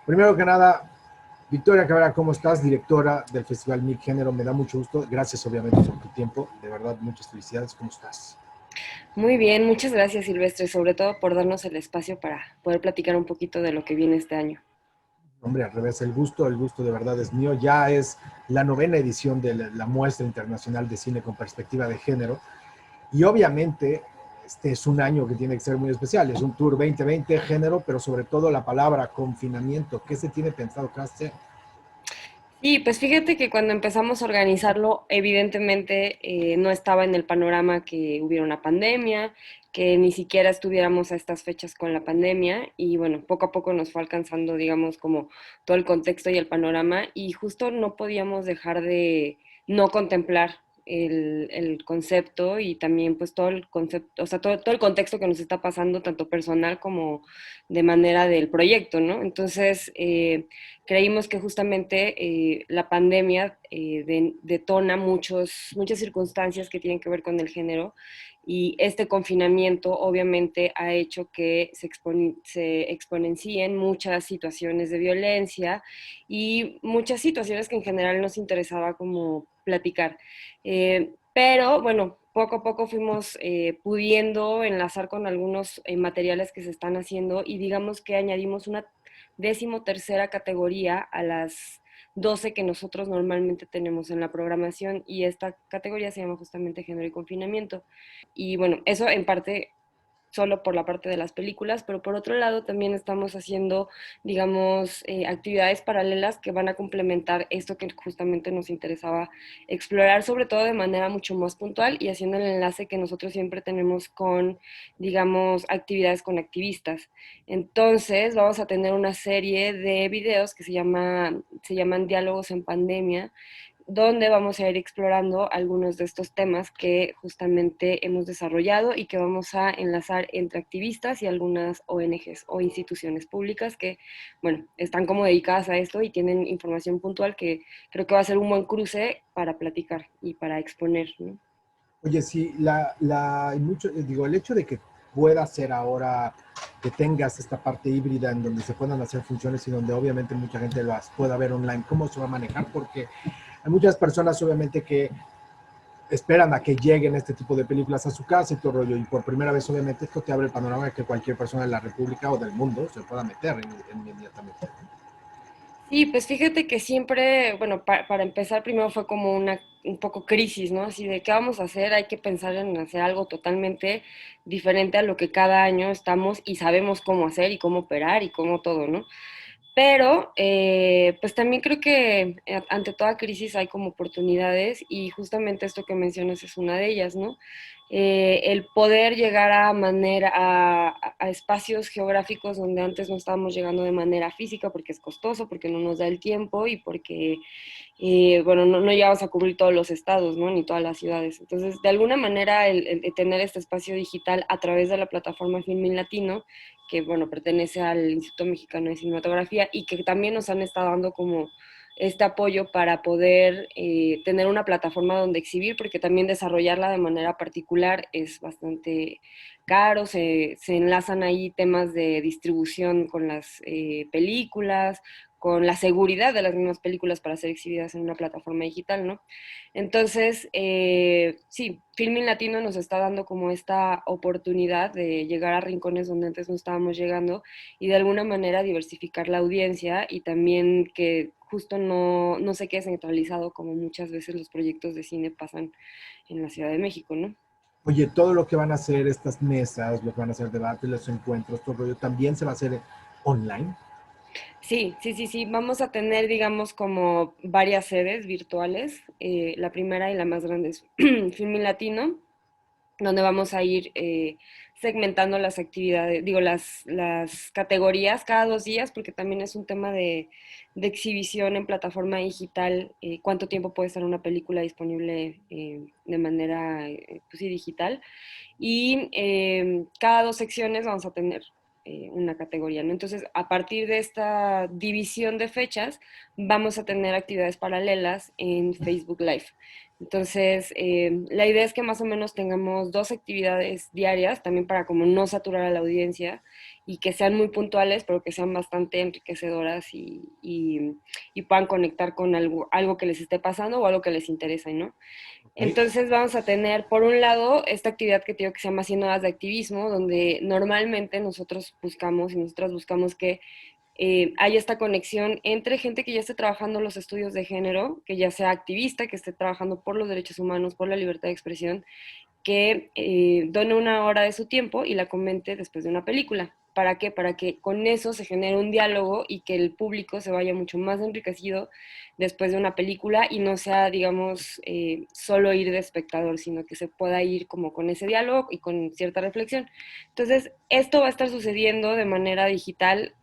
Primero que nada, Victoria Cabrera, ¿cómo estás? Directora del Festival MIC Género, me da mucho gusto. Gracias, obviamente, por tu tiempo. De verdad, muchas felicidades. ¿Cómo estás? Muy bien, muchas gracias Silvestre, sobre todo por darnos el espacio para poder platicar un poquito de lo que viene este año. Hombre, al revés, el gusto de verdad es mío. Ya es la novena edición de la Muestra Internacional de Cine con Perspectiva de Género. Y obviamente, este es un año que tiene que ser muy especial. Es un Tour 2020 género, pero sobre todo la palabra confinamiento. ¿Qué se tiene pensado que hacer? Sí, pues fíjate que cuando empezamos a organizarlo, evidentemente no estaba en el panorama que hubiera una pandemia, que ni siquiera estuviéramos a estas fechas con la pandemia y bueno, poco a poco nos fue alcanzando, digamos, como todo el contexto y el panorama y justo no podíamos dejar de no contemplar el concepto y también pues todo el concepto, o sea, todo el contexto que nos está pasando, tanto personal como de manera del proyecto, ¿no? Entonces, creímos que justamente la pandemia detona muchas circunstancias que tienen que ver con el género y este confinamiento obviamente ha hecho que se exponencien muchas situaciones de violencia y muchas situaciones que en general nos interesaba como platicar. Pero bueno, poco a poco fuimos pudiendo enlazar con algunos materiales que se están haciendo y digamos que añadimos una 13ª categoría a las 12 que nosotros normalmente tenemos en la programación y esta categoría se llama justamente género y confinamiento. Y bueno, eso en parte solo por la parte de las películas, pero por otro lado también estamos haciendo, digamos, actividades paralelas que van a complementar esto que justamente nos interesaba explorar, sobre todo de manera mucho más puntual y haciendo el enlace que nosotros siempre tenemos con, digamos, actividades con activistas. Entonces, vamos a tener una serie de videos que se llaman Diálogos en Pandemia, donde vamos a ir explorando algunos de estos temas que justamente hemos desarrollado y que vamos a enlazar entre activistas y algunas ONGs o instituciones públicas que, bueno, están como dedicadas a esto y tienen información puntual que creo que va a ser un buen cruce para platicar y para exponer, ¿no? Oye, sí, mucho, digo, el hecho de que pueda ser ahora que tengas esta parte híbrida en donde se puedan hacer funciones y donde obviamente mucha gente las pueda ver online, ¿cómo se va a manejar? Porque hay muchas personas obviamente que esperan a que lleguen este tipo de películas a su casa y todo rollo, y por primera vez obviamente esto te abre el panorama de que cualquier persona de la República o del mundo se pueda meter inmediatamente. Sí, pues fíjate que siempre, bueno, para empezar primero fue como un poco crisis, ¿no? Así de qué vamos a hacer, hay que pensar en hacer algo totalmente diferente a lo que cada año estamos y sabemos cómo hacer y cómo operar y cómo todo, ¿no? Pero, pues también creo que ante toda crisis hay como oportunidades y justamente esto que mencionas es una de ellas, ¿no? El poder llegar a espacios geográficos donde antes no estábamos llegando de manera física porque es costoso, porque no nos da el tiempo y porque bueno, no llegamos a cubrir todos los estados, ¿no? Ni todas las ciudades. Entonces, de alguna manera, el tener este espacio digital a través de la plataforma Filmin Latino, que, bueno, pertenece al Instituto Mexicano de Cinematografía y que también nos han estado dando como este apoyo para poder tener una plataforma donde exhibir, porque también desarrollarla de manera particular es bastante caro, se enlazan ahí temas de distribución con las películas, con la seguridad de las mismas películas para ser exhibidas en una plataforma digital, ¿no? Entonces, sí, Filmin Latino nos está dando como esta oportunidad de llegar a rincones donde antes no estábamos llegando y de alguna manera diversificar la audiencia y también que justo no se quede centralizado como muchas veces los proyectos de cine pasan en la Ciudad de México, ¿no? Oye, todo lo que van a hacer estas mesas, lo que van a hacer debates, los encuentros, todo rollo, también se va a hacer online. Sí. Vamos a tener, digamos, como varias sedes virtuales. La primera y la más grande es Filmin Latino, donde vamos a ir segmentando las actividades, digo, las categorías cada 2 días, porque también es un tema de exhibición en plataforma digital, cuánto tiempo puede estar una película disponible de manera, pues sí, digital. Y cada 2 secciones vamos a tener una categoría, ¿no? Entonces, a partir de esta división de fechas, vamos a tener actividades paralelas en Facebook Live. Entonces, la idea es que más o menos tengamos 2 actividades diarias, también para como no saturar a la audiencia y que sean muy puntuales, pero que sean bastante enriquecedoras y puedan conectar con algo que les esté pasando o algo que les interesa, ¿no? Ok. Entonces vamos a tener, por un lado, esta actividad que te digo que se llama 100 horas de activismo, donde normalmente nosotros buscamos y nosotras buscamos que hay esta conexión entre gente que ya esté trabajando los estudios de género, que ya sea activista, que esté trabajando por los derechos humanos, por la libertad de expresión, que done una hora de su tiempo y la comente después de una película. ¿Para qué? Para que con eso se genere un diálogo y que el público se vaya mucho más enriquecido después de una película y no sea, digamos, solo ir de espectador, sino que se pueda ir como con ese diálogo y con cierta reflexión. Entonces, esto va a estar sucediendo de manera digital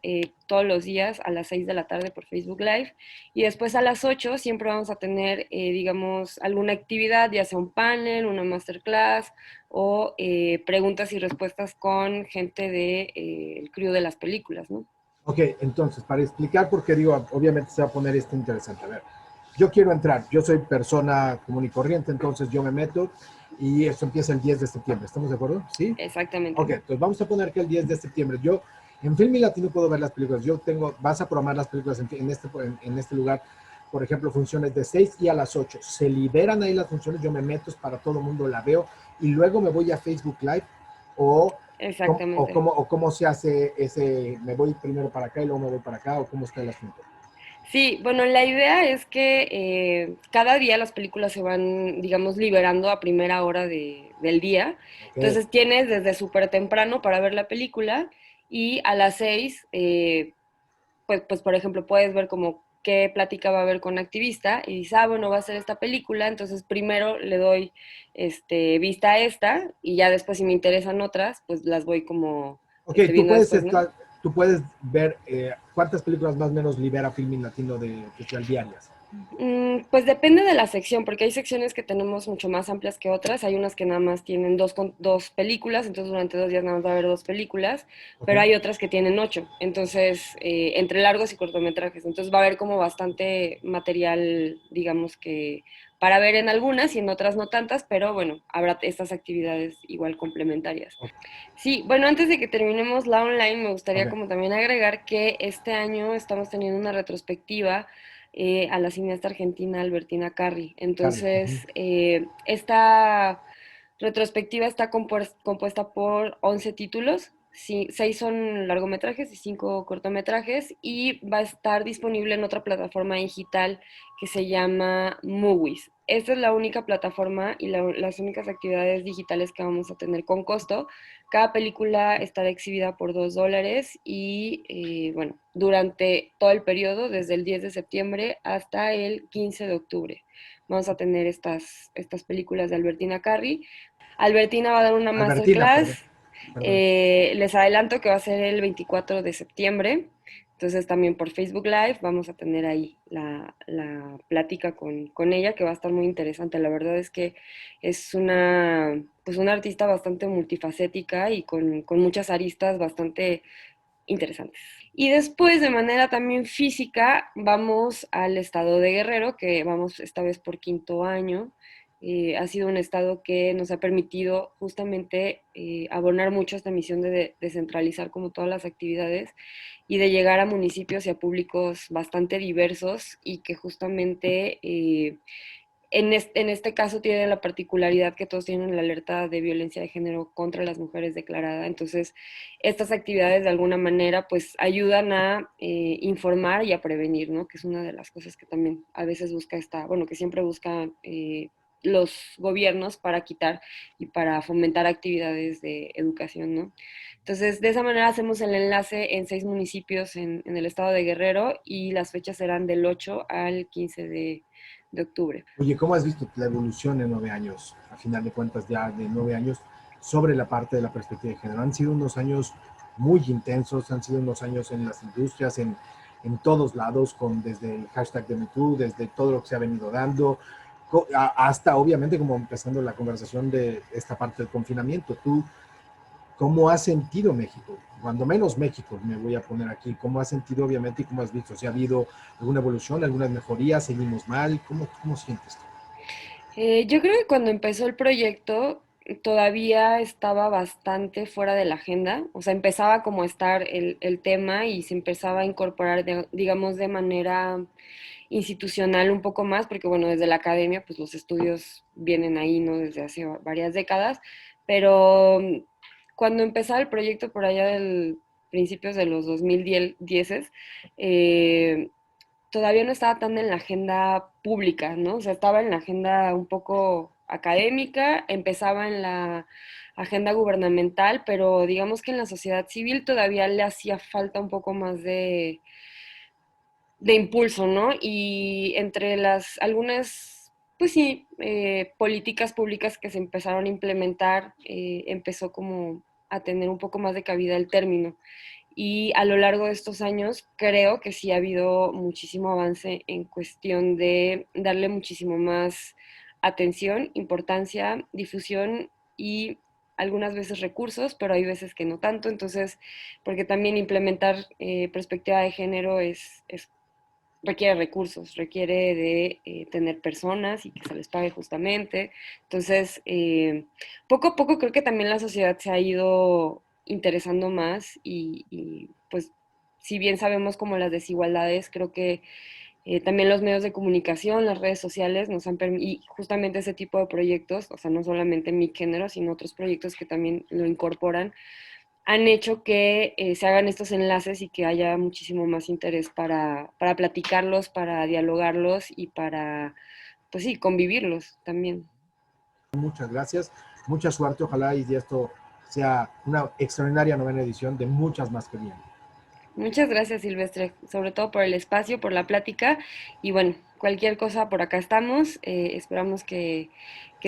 todos los días a las 6 de la tarde por Facebook Live y después a las 8 siempre vamos a tener, digamos, alguna actividad, ya sea un panel, una masterclass o preguntas y respuestas con gente de, el crew de las películas, ¿no? Ok, entonces, para explicar, porque digo, obviamente se va a poner esto interesante. A ver, yo quiero entrar, yo soy persona común y corriente, entonces yo me meto y esto empieza el 10 de septiembre. ¿Estamos de acuerdo? ¿Sí? Ok, Exactamente. entonces vamos a poner que el 10 de septiembre, yo en Film y Latino puedo ver las películas. Yo tengo, vas a programar las películas en este lugar, por ejemplo, funciones de 6 y a las 8. Se liberan ahí las funciones, yo me meto es para todo el mundo, la veo y luego me voy a Facebook Live o Exactamente. o cómo se hace ese, me voy primero para acá y luego me voy para acá, o cómo está el asunto. Sí, bueno, la idea es que cada día las películas se van, digamos, liberando a primera hora del día. Ok, Entonces tienes desde súper temprano para ver la película y a las 6, pues, por ejemplo, puedes ver como qué plática va a haber con activista y dices, ah, bueno, va a ser esta película, entonces primero le doy vista a esta y ya después si me interesan otras, pues las voy como ok, viendo después, ¿no? tú puedes ver cuántas películas más o menos libera Filmin Latino de Festival diarias. Pues depende de la sección, porque hay secciones que tenemos mucho más amplias que otras. Hay unas que nada más tienen dos películas, entonces durante 2 días nada más va a haber 2 películas, Ok, pero hay otras que tienen 8, entonces entre largos y cortometrajes. Entonces va a haber como bastante material, digamos que para ver en algunas y en otras no tantas, pero bueno, habrá estas actividades igual complementarias. ok, Sí, bueno, antes de que terminemos la online, me gustaría ok. como también agregar que este año estamos teniendo una retrospectiva a la cineasta argentina Albertina Carri. Carly. Ujú. Entonces, esta retrospectiva está compuesta por 11 títulos, sí, 6 son largometrajes y 5 cortometrajes, y va a estar disponible en otra plataforma digital que se llama Movies. Esta es la única plataforma y las únicas actividades digitales que vamos a tener con costo. Cada película estará exhibida por $2 y bueno, durante todo el periodo, desde el 10 de septiembre hasta el 15 de octubre. Vamos a tener estas películas de Albertina Carri. Albertina va a dar una Albertina, perdón. masterclass. Perdón. Les adelanto que va a ser el 24 de septiembre. Entonces también por Facebook Live vamos a tener ahí la plática con ella, que va a estar muy interesante. La verdad es que es pues una artista bastante multifacética y con muchas aristas bastante interesantes. Y después, de manera también física, vamos al estado de Guerrero, que vamos esta vez por quinto año. Ha sido un estado que nos ha permitido justamente abonar mucho a esta misión de descentralizar como todas las actividades y de llegar a municipios y a públicos bastante diversos y que justamente en este caso tiene la particularidad que todos tienen la alerta de violencia de género contra las mujeres declarada. Entonces, estas actividades de alguna manera pues ayudan a informar y a prevenir, ¿no? Que es una de las cosas que también a veces bueno, que siempre buscan los gobiernos para quitar y para fomentar actividades de educación, ¿no? Entonces, de esa manera hacemos el enlace en 6 municipios en el estado de Guerrero y las fechas serán del 8 al 15 de octubre. Oye, ¿cómo has visto la evolución en 9 años? A final de cuentas, ya de 9 años, sobre la parte de la perspectiva de género. Han sido unos años muy intensos, han sido unos años en las industrias, en todos lados, con desde el hashtag de MeToo, desde todo lo que se ha venido dando, hasta obviamente como empezando la conversación de esta parte del confinamiento. ¿Tú cómo has sentido México? Cuando menos México, me voy a poner aquí. ¿Cómo has sentido, obviamente, y cómo has visto? ¿Si ha habido alguna evolución, algunas mejorías? ¿Seguimos mal? ¿Cómo sientes tú? Yo creo que cuando empezó el proyecto todavía estaba bastante fuera de la agenda, o sea, empezaba como a estar el tema y se empezaba a incorporar, digamos, de manera institucional un poco más, porque bueno, desde la academia, pues los estudios vienen ahí, ¿no? Desde hace varias décadas, pero cuando empezaba el proyecto por allá del principios de los 2010, todavía no estaba tan en la agenda pública, ¿no? O sea, estaba en la agenda un poco académica, empezaba en la agenda gubernamental, pero digamos que en la sociedad civil todavía le hacía falta un poco más de impulso, ¿no? Y entre las algunas, pues sí, políticas públicas que se empezaron a implementar, empezó como a tener un poco más de cabida el término. Y a lo largo de estos años creo que sí ha habido muchísimo avance en cuestión de darle muchísimo más atención, importancia, difusión y algunas veces recursos, pero hay veces que no tanto. Entonces, porque también implementar perspectiva de género requiere recursos, requiere de tener personas y que se les pague justamente. Entonces, poco a poco creo que también la sociedad se ha ido interesando más pues si bien sabemos como las desigualdades, creo que también los medios de comunicación, las redes sociales nos han permitido, y justamente ese tipo de proyectos, o sea, no solamente mi género, sino otros proyectos que también lo incorporan, han hecho que se hagan estos enlaces y que haya muchísimo más interés para platicarlos, para dialogarlos y para, pues sí, convivirlos también. Muchas gracias, mucha suerte, ojalá y esto sea una extraordinaria novena edición de muchas más que vienen. Muchas gracias, Silvestre, sobre todo por el espacio, por la plática y bueno, cualquier cosa por acá estamos. Esperamos que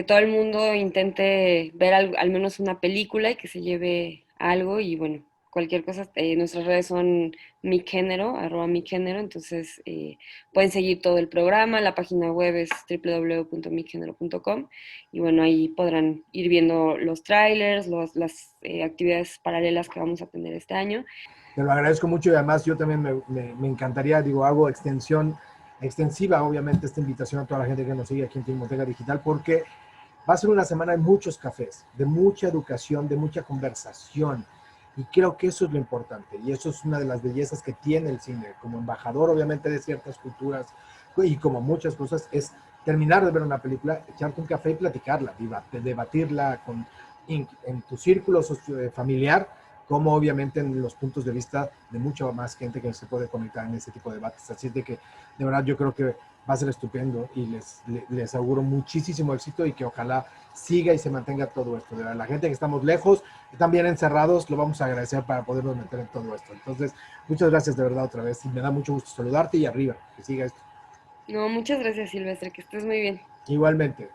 todo el mundo intente ver al menos una película y que se lleve algo y bueno, cualquier cosa, nuestras redes son mi género, @mi género, entonces pueden seguir todo el programa, la página web es www.migénero.com y bueno, ahí podrán ir viendo los trailers, las actividades paralelas que vamos a tener este año. Te lo agradezco mucho y además yo también me encantaría, digo, hago extensiva, obviamente, esta invitación a toda la gente que nos sigue aquí en Filmoteca Digital, porque va a ser una semana de muchos cafés, de mucha educación, de mucha conversación. Y creo que eso es lo importante. Y eso es una de las bellezas que tiene el cine. Como embajador, obviamente, de ciertas culturas y como muchas cosas, es terminar de ver una película, echarte un café y platicarla, debatirla en tu círculo familiar, como obviamente en los puntos de vista de mucha más gente que se puede conectar en ese tipo de debates. Así es de que, de verdad, yo creo que va a ser estupendo y les auguro muchísimo éxito y que ojalá siga y se mantenga todo esto. De verdad, la gente que estamos lejos, también encerrados, lo vamos a agradecer para podernos meter en todo esto. Entonces, muchas gracias de verdad otra vez y me da mucho gusto saludarte y arriba, que siga esto. No, muchas gracias, Silvestre, que estés muy bien. Igualmente.